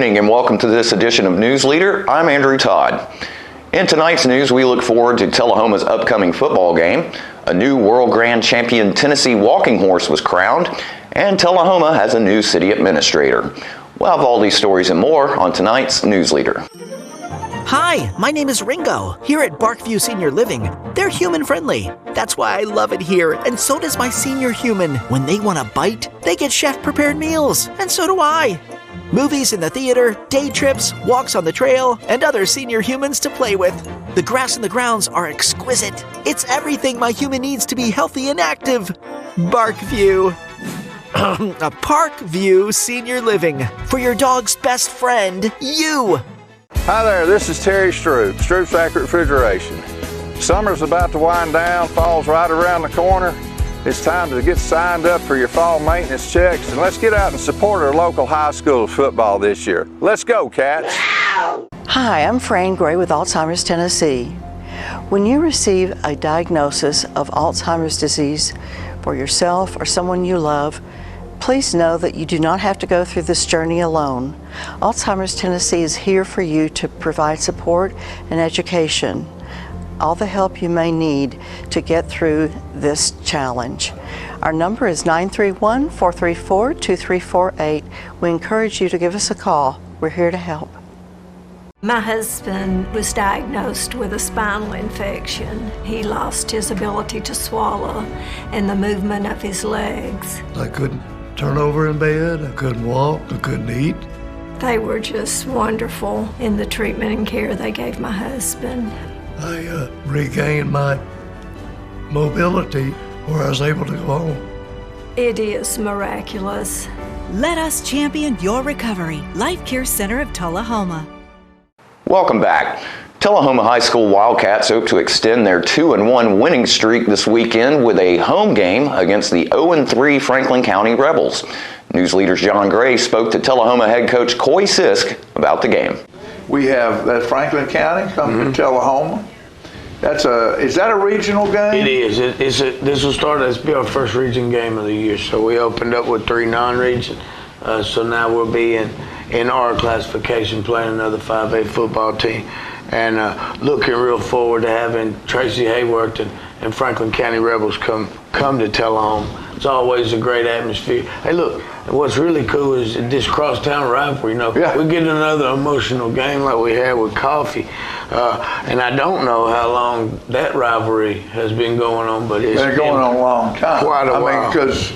evening and welcome to this edition of News Leader. I'm Andrew Todd. In tonight's news, we look forward to Tullahoma's upcoming football game. A new World Grand Champion Tennessee walking horse was crowned, and Tullahoma has a new city administrator. We'll have all these stories and more on tonight's News Leader. Hi, my name is Ringo. Here at Barkview Senior Living, they're human-friendly. That's why I love it here, and so does my senior human. When they want a bite, they get chef-prepared meals, and so do I. Movies in the theater, day trips, walks on the trail, and other senior humans to play with. The grass and the grounds are exquisite. It's everything my human needs to be healthy and active. Barkview. A Parkview Senior Living. For your dog's best friend, you. Hi there, this is Terry Stroop, Stroop's Accurate Refrigeration. Summer's about to wind down, fall's right around the corner. It's time to get signed up for your fall maintenance checks, and let's get out and support our local high school football this year. Let's go, Cats! Hi, I'm Fran Gray with Alzheimer's Tennessee. When you receive a diagnosis of Alzheimer's disease for yourself or someone you love, please know that you do not have to go through this journey alone. Alzheimer's Tennessee is here for you to provide support and education, all the help you may need to get through this challenge. Our number is 931-434-2348. We encourage you to give us a call. We're here to help. My husband was diagnosed with a spinal infection. He lost his ability to swallow and the movement of his legs. I couldn't turn over in bed, I couldn't walk, I couldn't eat. They were just wonderful in the treatment and care they gave my husband. I regained my mobility where I was able to go home. It is miraculous. Let us champion your recovery. Life Care Center of Tullahoma. Welcome back. Tullahoma High School Wildcats hope to extend their 2-1 winning streak this weekend with a home game against the 0-3 Franklin County Rebels. News Leader's John Gray spoke to Tullahoma head coach Coy Sisk about the game. We have Franklin County coming to Tullahoma. Is that a regional game? It is. This will start as be our first region game of the year. So we opened up with 3 non-region. So now we'll be in our classification playing another 5A football team. And looking real forward to having Tracy Hayworth and Franklin County Rebels come to Tullahoma. It's always a great atmosphere. Hey, look, what's really cool is this crosstown rivalry. We get another emotional game like we had with Coffee. And I don't know how long that rivalry has been going on, but it's been going on a long time. Quite a while. Because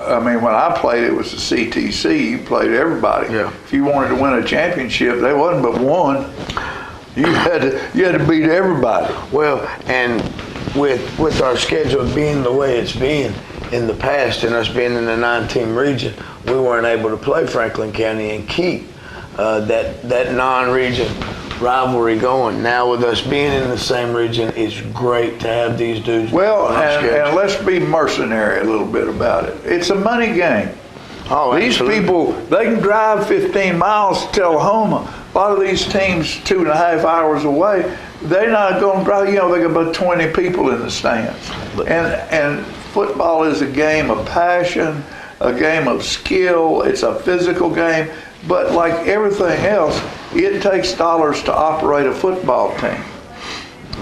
when I played, it was the CTC. You played everybody. Yeah. If you wanted to win a championship, there wasn't but one. You had to beat everybody. Well, and with our schedule being the way it's been in the past, and us being in the 9-team region, we weren't able to play Franklin County and keep that non-region rivalry going. Now with us being in the same region, it's great to have these dudes. Well, and let's be mercenary a little bit about it. It's a money game. Oh, these absolutely. people, they can drive 15 miles to Tullahoma. A lot of these teams 2.5 hours away, they're not going to drive. They got about 20 people in the stands. And football is a game of passion, a game of skill. It's a physical game. But like everything else, it takes dollars to operate a football team.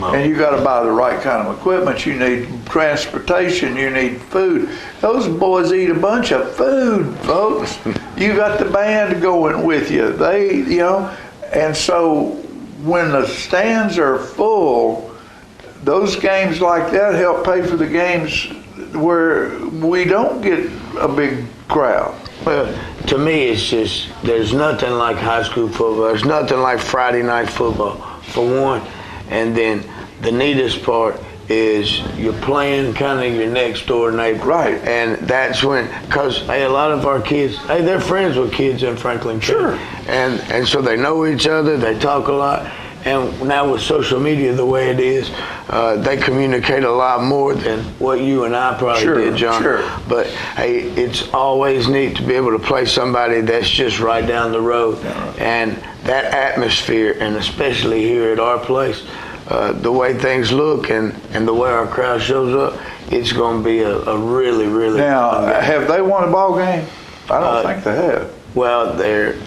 And you got to buy the right kind of equipment. You need transportation. You need food. Those boys eat a bunch of food, folks. You got the band going with you. And so when the stands are full, those games like that help pay for the games where we don't get a big crowd. Well, to me, it's just, there's nothing like high school football. There's nothing like Friday night football, for one. And then the neatest part is you're playing kind of your next door neighbor. Right. And that's when, because a lot of our kids, they're friends with kids in Franklin County. Sure. And so they know each other, they talk a lot. And now with social media the way it is, they communicate a lot more than what you and I probably did, John. Sure. But hey, it's always neat to be able to play somebody that's just right down the road. And that atmosphere, and especially here at our place, the way things look and the way our crowd shows up, it's going to be a really, really Now, have they won a ball game? I don't think they have. Well,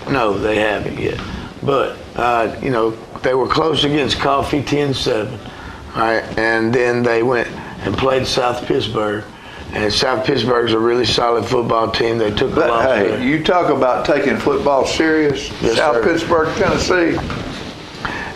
no, they haven't yet. But, they were close against Coffee 10-7. All right, and then they went and played South Pittsburgh. And South Pittsburgh's a really solid football team. They took a loss there. Hey, you talk about taking football serious. Yes, South sir. Pittsburgh, Tennessee.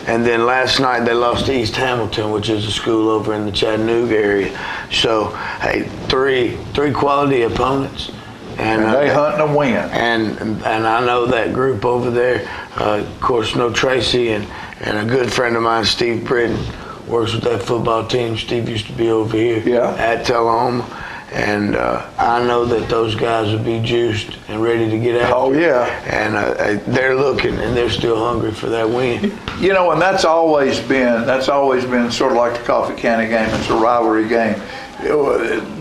And then last night they lost to East Hamilton, which is a school over in the Chattanooga area. So, hey, three quality opponents. And they hunting a win. And I know that group over there. Of course, know Tracy and a good friend of mine, Steve Britton, works with that football team. Steve used to be over here at Tullahoma. And I know that those guys will be juiced and ready to get out. Oh, yeah. And they're looking, and they're still hungry for that win. You know, and that's always been sort of like the Coffee County game. It's a rivalry game.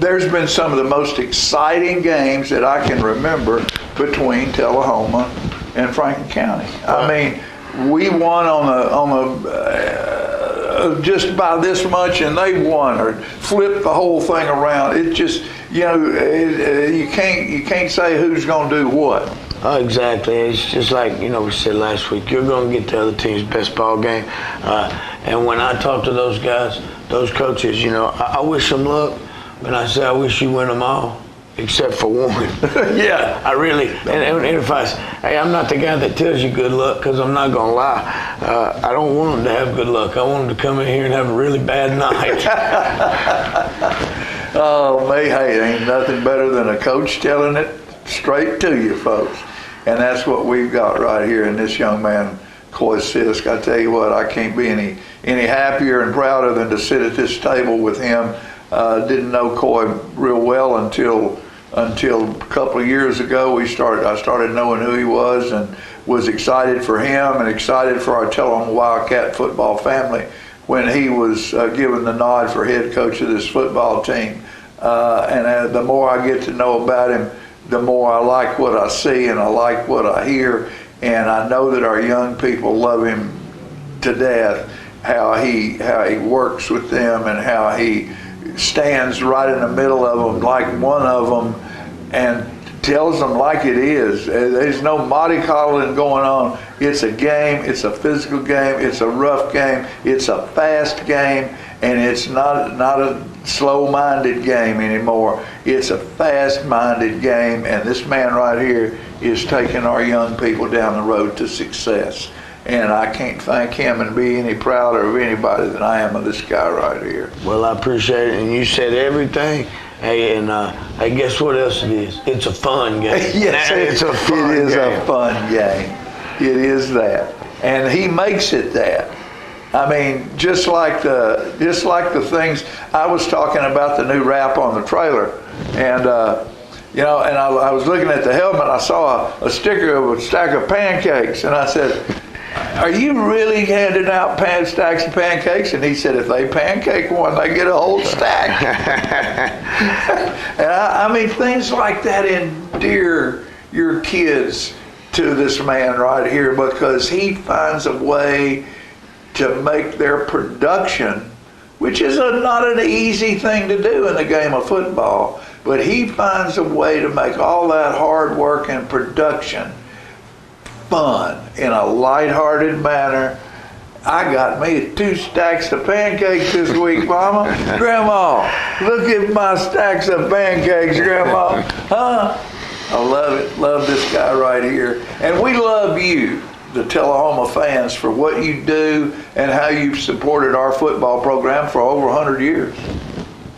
There's been some of the most exciting games that I can remember between Tullahoma and Franklin County. I mean, we won on the just by this much, and they won or flipped the whole thing around. It just, you can't say who's going to do what. Oh, exactly. It's just like, we said last week, you're going to get the other team's best ball game. And when I talk to those guys, those coaches, I wish them luck, but I say I wish you win them all, except for one. Yeah. I really, and if hey, I'm not the guy that tells you good luck, because I'm not going to lie. I don't want them to have good luck. I want them to come in here and have a really bad night. Oh, hey, ain't nothing better than a coach telling it straight to you, folks. And that's what we've got right here in this young man, Coy Sisk. I tell you what, I can't be any happier and prouder than to sit at this table with him. Didn't know Coy real well until a couple of years ago. I started knowing who he was and was excited for him and excited for our Tullahoma Wildcat football family when he was given the nod for head coach of this football team. And the more I get to know about him, the more I like what I see and I like what I hear, and I know that our young people love him to death, how he works with them and how he stands right in the middle of them like one of them and tells them like it is. There's no mollycoddling going on. It's a game, it's a physical game, it's a rough game, it's a fast game, and it's not a slow-minded game anymore. It's a fast-minded game, and this man right here is taking our young people down the road to success. And I can't thank him and be any prouder of anybody than I am of this guy right here. Well, I appreciate it, and you said everything. Hey, and hey, guess what else it is? It's a fun game. Yes, it's a fun game. It is a fun game. It is that, and he makes it that. I mean, just like the things I was talking about, the new wrap on the trailer, and I was looking at the helmet. I saw a sticker of a stack of pancakes, and I said, "Are you really handing out stacks of pancakes?" And he said, "If they pancake one, they get a whole stack." And I mean, things like that endear your kids to this man right here, because he finds a way to make their production, which is not an easy thing to do in the game of football, but he finds a way to make all that hard work and production fun in a lighthearted manner. I got me 2 stacks of pancakes this week, Mama. Grandma, look at my stacks of pancakes, Grandma. Huh? I love it. Love this guy right here. And we love you, the Tullahoma fans, for what you do and how you've supported our football program for over 100 years.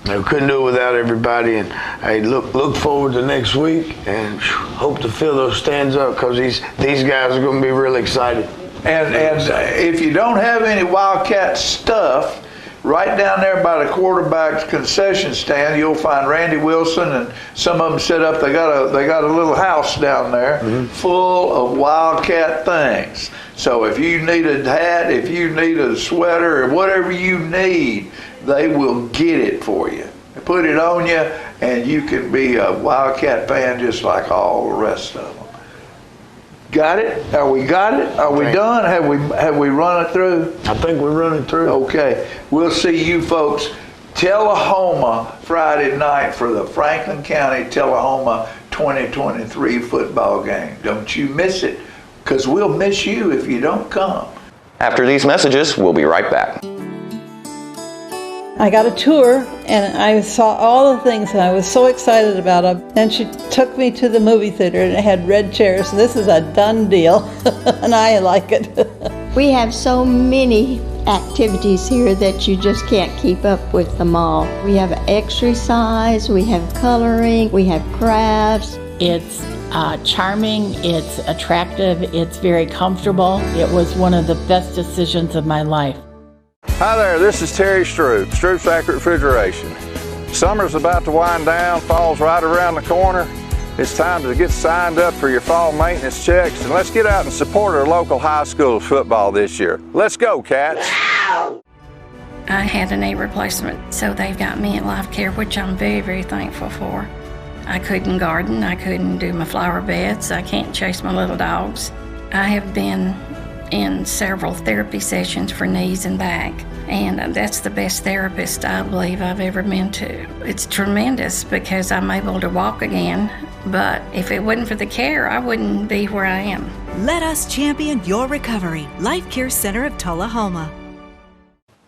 We couldn't do it without everybody, and hey, look forward to next week and hope to fill those stands up, because these guys are going to be really excited. And if you don't have any Wildcat stuff, right down there by the quarterback's concession stand, you'll find Randy Wilson and some of them set up. They got a little house down there full of Wildcat things. So if you need a hat, if you need a sweater, or whatever you need, they will get it for you. Put it on you, and you can be a Wildcat fan just like all the rest of them. Got it? Are we got it? Are we done? Have we run it through? I think we're running through. Okay. We'll see you folks Tullahoma Friday night for the Franklin County Tullahoma 2023 football game. Don't you miss it, because we'll miss you if you don't come. After these messages, we'll be right back. I got a tour and I saw all the things and I was so excited about them. Then she took me to the movie theater and it had red chairs. So this is a done deal and I like it. We have so many activities here that you just can't keep up with them all. We have exercise, we have coloring, we have crafts. It's charming, it's attractive, it's very comfortable. It was one of the best decisions of my life. Hi there, this is Terry Stroop, Stroop's Accurate Refrigeration. Summer's about to wind down, fall's right around the corner. It's time to get signed up for your fall maintenance checks, and let's get out and support our local high school football this year. Let's go, Cats! I had a knee replacement, so they've got me in life care, which I'm very, very thankful for. I couldn't garden, I couldn't do my flower beds, I can't chase my little dogs. I have been in several therapy sessions for knees and back, and that's the best therapist I believe I've ever been to. It's tremendous because I'm able to walk again, but if it wasn't for the care, I wouldn't be where I am. Let us champion your recovery. Life Care Center of Tullahoma.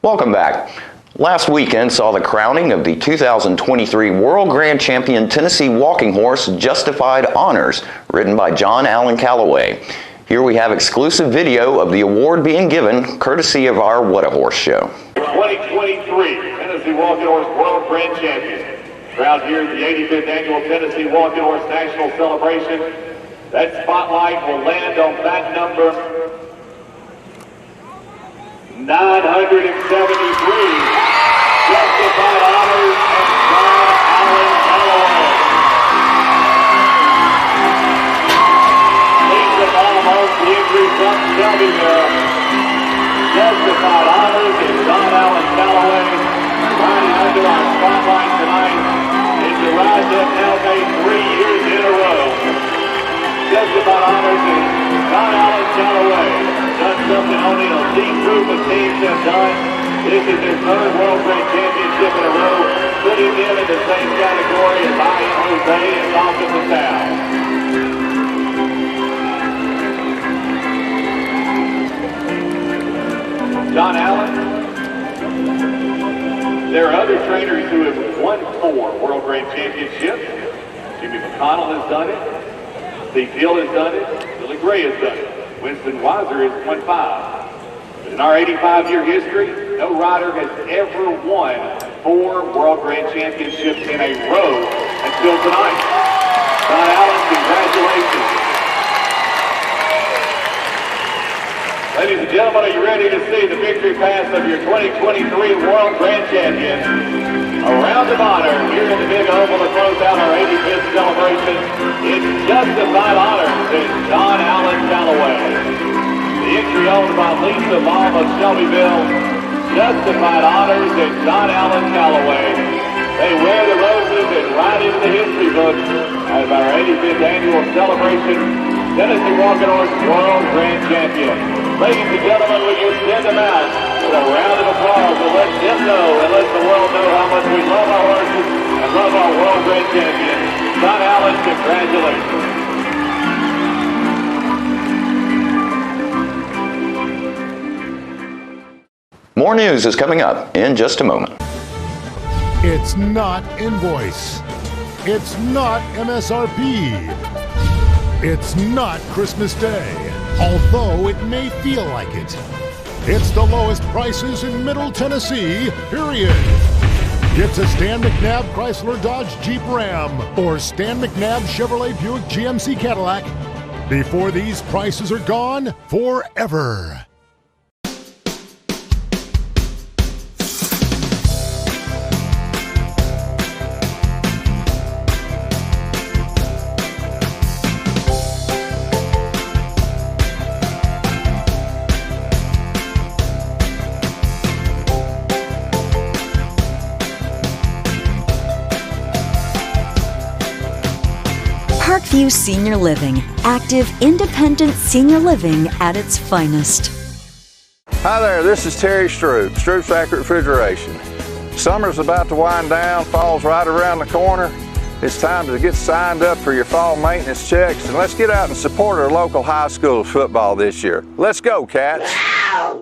Welcome back. Last weekend saw the crowning of the 2023 World Grand Champion Tennessee walking horse Justified Honors, ridden by John Allen Calloway. Here we have exclusive video of the award being given, courtesy of our What a Horse show. 2023 Tennessee Walking Horse World Grand Champion. Crowned here at the 85th Annual Tennessee Walking Horse National Celebration. That spotlight will land on that number 973. Justified Honors and John Allen Calloway. The entry from Shelbyville. Justified Honors and John Allen Calloway riding under our spotlight tonight. It's a ride that now made 3 years in a row. Justified Honors and John Allen Calloway done something only an elite group of teams have done. This is their 3rd World Grand Championship in a row, putting them in the same category as I Am Jose and Dawson Patel. John Allen. There are other trainers who have won 4 World Grand Championships. Jimmy McConnell has done it. Steve Hill has done it. Billy Gray has done it. Winston Weiser has won 5. But in our 85-year history, no rider has ever won 4 World Grand Championships in a row until tonight. John Allen, congratulations. Ladies and gentlemen, are you ready to see the victory pass of your 2023 World Grand Champion? A round of honor here in the big oval to close out our 85th celebration. It's Justified Honors and John Allen Calloway. The entry owned by Lisa Baum of Shelbyville. Justified Honors and John Allen Calloway. They wear the roses and ride into the history books as our 85th annual celebration. Tennessee Walking Horse World Grand Champion. Ladies and gentlemen, we can send them out with a round of applause to let them know and let the world know how much we love our horses and love our World Grand Champion. John Allen, congratulations. More news is coming up in just a moment. It's not invoice. It's not MSRP. It's not Christmas Day, although it may feel like it. It's the lowest prices in Middle Tennessee, period. It's a Stan McNabb Chrysler Dodge Jeep Ram or Stan McNabb Chevrolet Buick GMC Cadillac before these prices are gone forever. Parkview Senior Living, active, independent senior living at its finest. Hi there, this is Terry Stroop, Stroop's Accurate Refrigeration. Summer's about to wind down, fall's right around the corner. It's time to get signed up for your fall maintenance checks, and let's get out and support our local high school football this year. Let's go, Cats!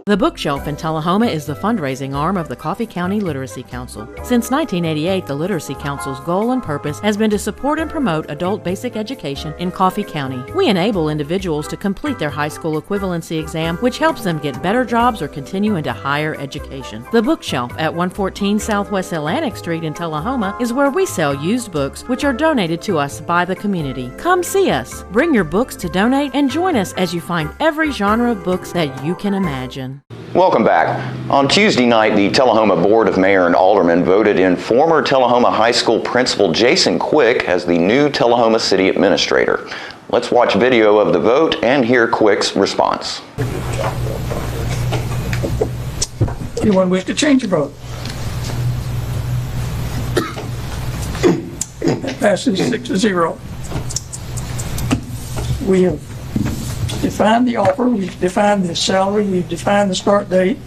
The Bookshelf in Tullahoma is the fundraising arm of the Coffee County Literacy Council. Since 1988, the Literacy Council's goal and purpose has been to support and promote adult basic education in Coffee County. We enable individuals to complete their high school equivalency exam, which helps them get better jobs or continue into higher education. The Bookshelf at 114 Southwest Atlantic Street in Tullahoma is where we sell used books which are donated to us by the community. Come see us, bring your books to donate, and join us as you find every genre of books that you can imagine. Welcome back. On Tuesday night, the Tullahoma Board of Mayor and Aldermen voted in former Tullahoma High School Principal Jason Quick as the new Tullahoma City Administrator. Let's watch video of the vote and hear Quick's response. Anyone wish to change your vote? That passes 6-0. We have defined the offer, we've defined the salary, we've defined the start date.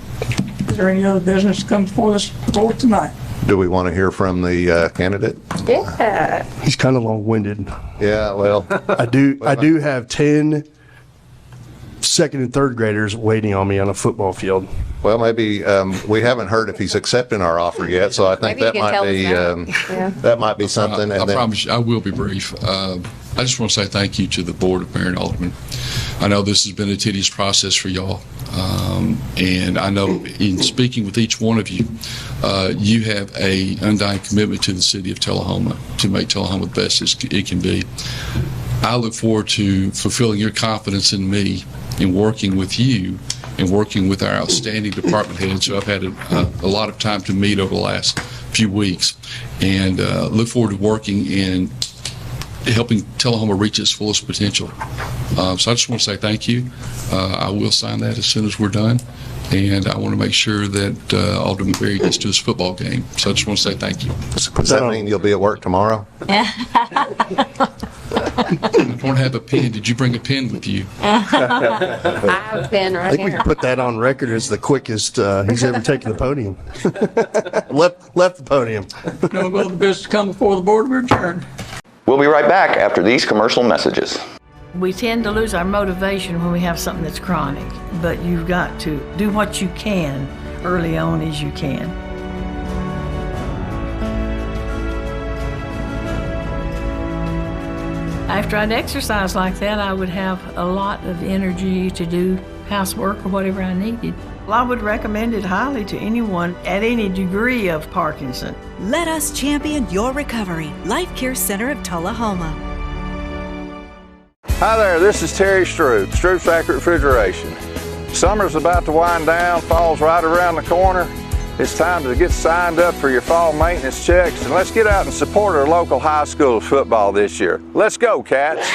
Is there any other business to come before this board tonight? Do we want to hear from the candidate? Yeah. He's kind of long-winded. Yeah, well. I do have 10 second and third graders waiting on me on a football field. Well, maybe we haven't heard if he's accepting our offer yet, so I think that might be that might be something. I promise you, I will be brief. I just want to say thank you to the Board of Mayor and Aldermen. I know this has been a tedious process for y'all, and I know in speaking with each one of you, you have a undying commitment to the city of Tullahoma to make Tullahoma the best it can be. I look forward to fulfilling your confidence in me in working with you and working with our outstanding department heads who I've had a lot of time to meet over the last few weeks, and look forward to working in helping Tullahoma reach its fullest potential. So I just want to say thank you. I will sign that as soon as we're done, and I want to make sure that Alderman Berry gets to his football game. So I just want to say thank you. Does that mean you'll be at work tomorrow? I don't have a pen. Did you bring a pen with you? I have a pen right I think we here. can put that on record as the quickest he's ever taken the podium. left the podium. No other business to come before the board, we're adjourned. We'll be right back after these commercial messages. We tend to lose our motivation when we have something that's chronic, but you've got to do what you can early on as you can. After I'd exercise like that, I would have a lot of energy to do housework or whatever I needed. Well, I would recommend it highly to anyone at any degree of Parkinson. Let us champion your recovery. Life Care Center of Tullahoma. Hi there, this is Terry Stroop, Stroop's Accurate Refrigeration. Summer's about to wind down, fall's right around the corner. It's time to get signed up for your fall maintenance checks, and let's get out and support our local high school football this year. Let's go, Cats!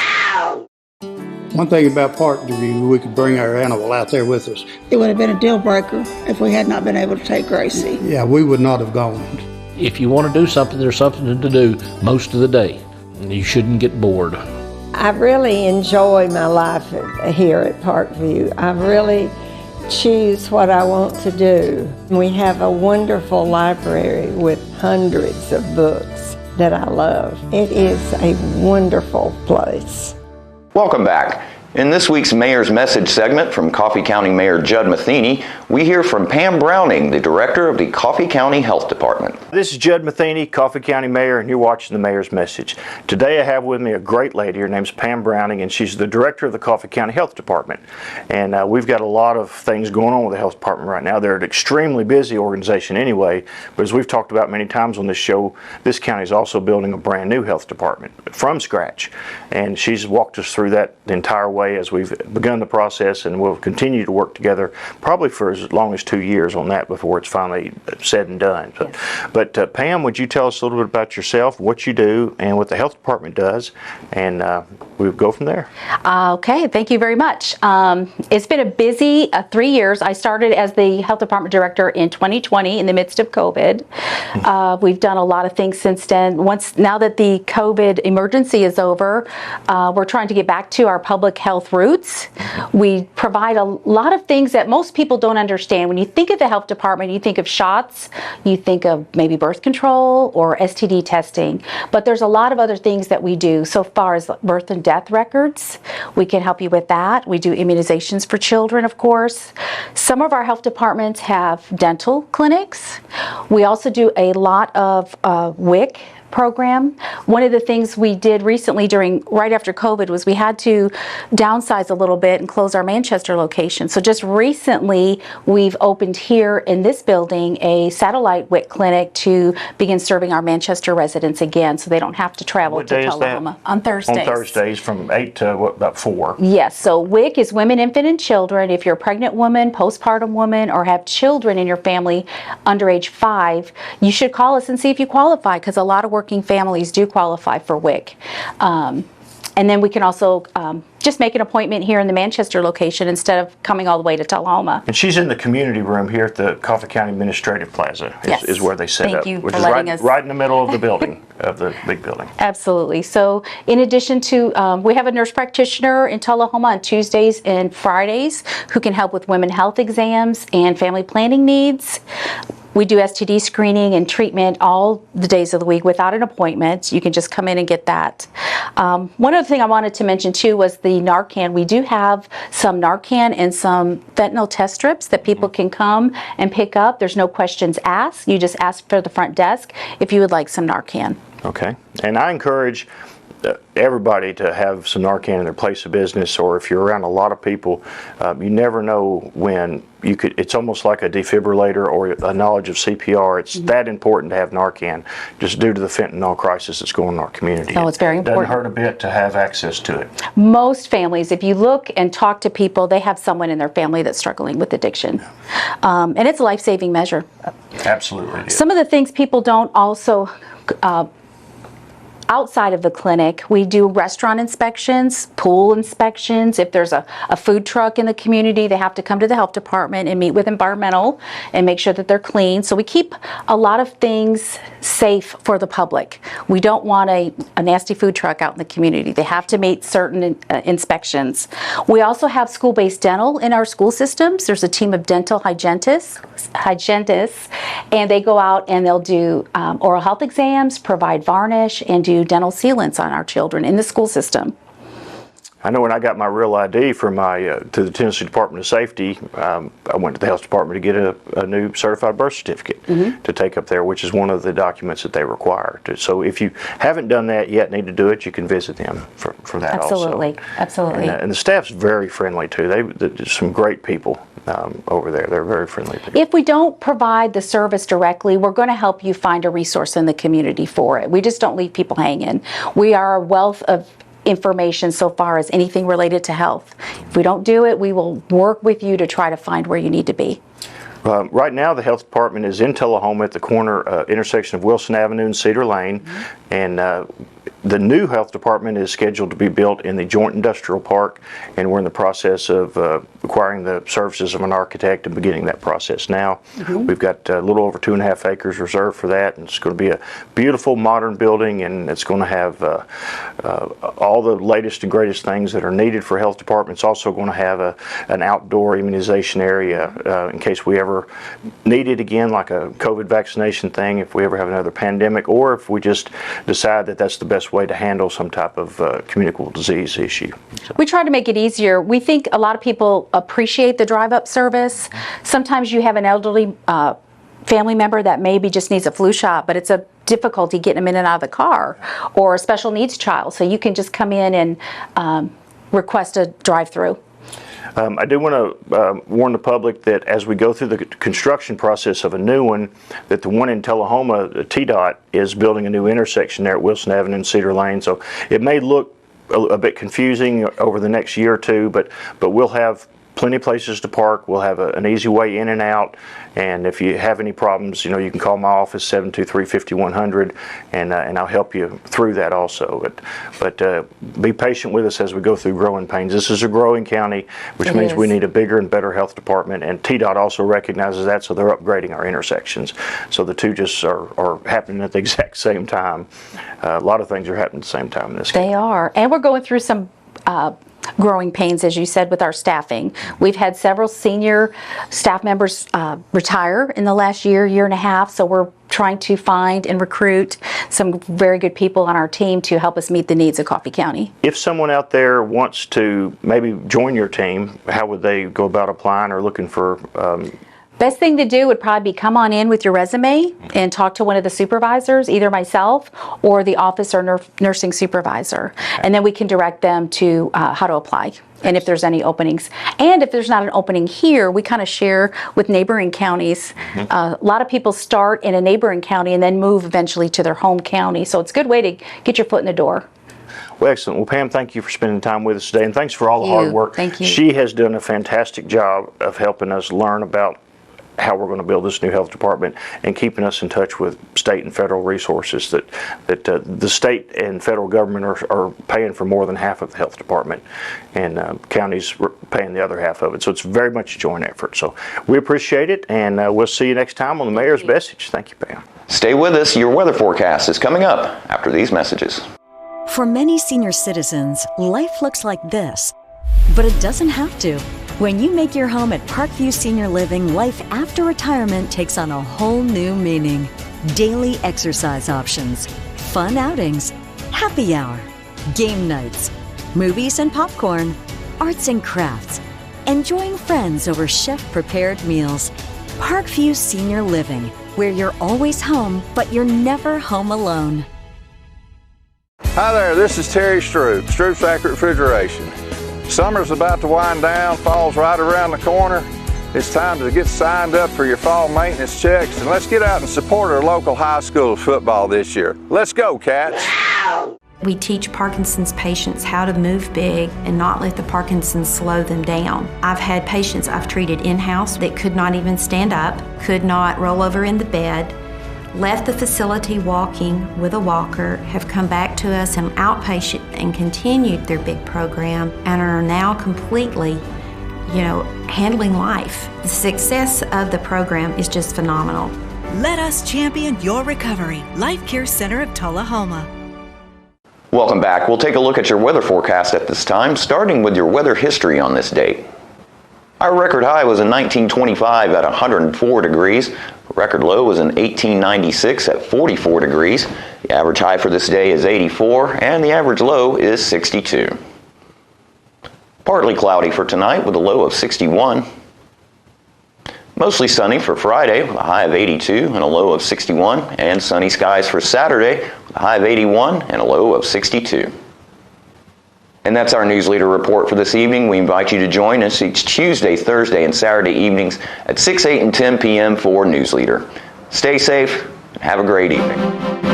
One thing about Parkview, we could bring our animal out there with us. It would have been a deal breaker if we had not been able to take Gracie. Yeah, we would not have gone. If you want to do something, there's something to do most of the day. You shouldn't get bored. I really enjoy my life here at Parkview. I really choose what I want to do. We have a wonderful library with hundreds of books that I love. It is a wonderful place. Welcome back. In this week's Mayor's Message segment from Coffee County Mayor Judd Matheny, we hear from Pam Browning, the director of the Coffee County Health Department. This is Judd Matheny, Coffee County Mayor, and you're watching the Mayor's Message. Today I have with me a great lady. Her name's Pam Browning, and she's the director of the Coffee County Health Department. And we've got a lot of things going on with the health department right now. They're an extremely busy organization anyway, but as we've talked about many times on this show, this county is also building a brand new health department from scratch. And she's walked us through that the entire way as we've begun the process, and we'll continue to work together probably for as long as 2 years on that before it's finally said and done. But Pam, would you tell us a little bit about yourself, what you do, and what the health department does, and we'll go from there. Okay, thank you very much. It's been a busy 3 years. I started as the health department director in 2020 in the midst of COVID. We've done a lot of things since then. Now that the COVID emergency is over, we're trying to get back to our public health Health Roots. We provide a lot of things that most people don't understand. When you think of the health department, you think of shots, you think of maybe birth control or STD testing, but there's a lot of other things that we do. So far as birth and death records, we can help you with that. We do immunizations for children, of course. Some of our health departments have dental clinics. We also do a lot of WIC program. One of the things we did recently right after COVID was we had to downsize a little bit and close our Manchester location. So just recently we've opened here in this building a satellite WIC clinic to begin serving our Manchester residents again, so they don't have to travel to Tullahoma. On Thursdays. On Thursdays from 8 to about 4. Yes, so WIC is women, infant, and children. If you're a pregnant woman, postpartum woman, or have children in your family under age 5, you should call us and see if you qualify, because a lot of working families do qualify for WIC. And then we can also just make an appointment here in the Manchester location instead of coming all the way to Tullahoma. And she's in the community room here at the Coffee County Administrative Plaza is where they set up. Thank you which for is letting us. Right in the middle of the building, of the big building. Absolutely. So in addition to, we have a nurse practitioner in Tullahoma on Tuesdays and Fridays who can help with women health exams and family planning needs. We do STD screening and treatment all the days of the week without an appointment. You can just come in and get that. One other thing I wanted to mention too was the Narcan. We do have some Narcan and some fentanyl test strips that people can come and pick up. There's no questions asked. You just ask for the front desk if you would like some Narcan. Okay. And I encourage everybody to have some Narcan in their place of business, or if you're around a lot of people, you never know when you could. It's almost like a defibrillator or a knowledge of CPR. It's that important to have Narcan, just due to the fentanyl crisis that's going on in our community. Oh, it's very important. It doesn't hurt a bit to have access to it. Most families, if you look and talk to people, they have someone in their family that's struggling with addiction. And it's a life-saving measure. Absolutely. Some of the things people don't also outside of the clinic, we do restaurant inspections, pool inspections. If there's a food truck in the community, they have to come to the health department and meet with environmental and make sure that they're clean. So we keep a lot of things safe for the public. We don't want a nasty food truck out in the community. They have to meet certain inspections. We also have school-based dental in our school systems. There's a team of dental hygienists, and they go out and they'll do oral health exams, provide varnish, and do dental sealants on our children in the school system. I know when I got my real ID for my to the Tennessee Department of Safety, I went to the health department to get a new certified birth certificate to take up there, which is one of the documents that they require. So if you haven't done that yet, need to do it, you can visit them for that. Absolutely, also. Absolutely. And the staff's very friendly too. They're some great people over there. They're very friendly people. If we don't provide the service directly, we're going to help you find a resource in the community for it. We just don't leave people hanging. We are a wealth of information so far as anything related to health. If we don't do it, we will work with you to try to find where you need to be. Right now, the health department is in Tullahoma at the corner intersection of Wilson Avenue and Cedar Lane, and the new health department is scheduled to be built in the Joint Industrial Park, and we're in the process of acquiring the services of an architect and beginning that process now. We've got a little over 2.5 acres reserved for that, and it's going to be a beautiful modern building, and it's going to have all the latest and greatest things that are needed for health department. It's also going to have an outdoor immunization area in case we ever need it again, like a COVID vaccination thing, if we ever have another pandemic, or if we just decide that that's the best way to handle some type of communicable disease issue. We try to make it easier. We think a lot of people appreciate the drive-up service. Sometimes you have an elderly family member that maybe just needs a flu shot, but it's a difficulty getting them in and out of the car, or a special needs child. So you can just come in and request a drive-through. I do want to warn the public that as we go through the construction process of a new one, that the one in Tullahoma, TDOT, is building a new intersection there at Wilson Avenue and Cedar Lane. So it may look a bit confusing over the next year or two, but we'll have plenty of places to park. We'll have an easy way in and out. And if you have any problems, you can call my office, 723-5100, and I'll help you through that also. But be patient with us as we go through growing pains. This is a growing county, which means we need a bigger and better health department. And TDOT also recognizes that, so they're upgrading our intersections. So the two just are happening at the exact same time. A lot of things are happening at the same time in this county. They are. And we're going through some growing pains, as you said, with our staffing. We've had several senior staff members retire in the last year and a half, so we're trying to find and recruit some very good people on our team to help us meet the needs of Coffee County. If someone out there wants to maybe join your team, how would they go about applying or looking for Best thing to do would probably be come on in with your resume and talk to one of the supervisors, either myself or the office or nursing supervisor. And then we can direct them to how to apply and if there's any openings. And if there's not an opening here, we kind of share with neighboring counties. A lot of people start in a neighboring county and then move eventually to their home county. So it's a good way to get your foot in the door. Well, excellent. Well, Pam, thank you for spending time with us today, and thanks for all the hard work. Thank you. She has done a fantastic job of helping us learn about how we're going to build this new health department and keeping us in touch with state and federal resources that the state and federal government are paying for more than half of the health department, and counties paying the other half of it. So it's very much a joint effort. So we appreciate it, and we'll see you next time on the Mayor's Message. Thank you, Pam. Stay with us. Your weather forecast is coming up after these messages. For many senior citizens, life looks like this, but it doesn't have to. When you make your home at Parkview Senior Living, life after retirement takes on a whole new meaning. Daily exercise options, fun outings, happy hour, game nights, movies and popcorn, arts and crafts, enjoying friends over chef-prepared meals. Parkview Senior Living, where you're always home, but you're never home alone. Hi there, this is Terry Stroop, Stroop's Accurate Refrigeration. Summer's about to wind down, fall's right around the corner. It's time to get signed up for your fall maintenance checks, and let's get out and support our local high school football this year. Let's go, Cats! We teach Parkinson's patients how to move big and not let the Parkinson's slow them down. I've had patients I've treated in-house that could not even stand up, could not roll over in the bed, left the facility walking with a walker, have come back to us in outpatient and continued their big program and are now completely, handling life. The success of the program is just phenomenal. Let us champion your recovery. Life Care Center of Tullahoma. Welcome back. We'll take a look at your weather forecast at this time, starting with your weather history on this date. Our record high was in 1925 at 104 degrees. Record low was in 1896 at 44 degrees. The average high for this day is 84, and the average low is 62. Partly cloudy for tonight with a low of 61. Mostly sunny for Friday with a high of 82 and a low of 61, and sunny skies for Saturday with a high of 81 and a low of 62. And that's our News Leader report for this evening. We invite you to join us each Tuesday, Thursday, and Saturday evenings at 6, 8, and 10 p.m. for News Leader. Stay safe and have a great evening.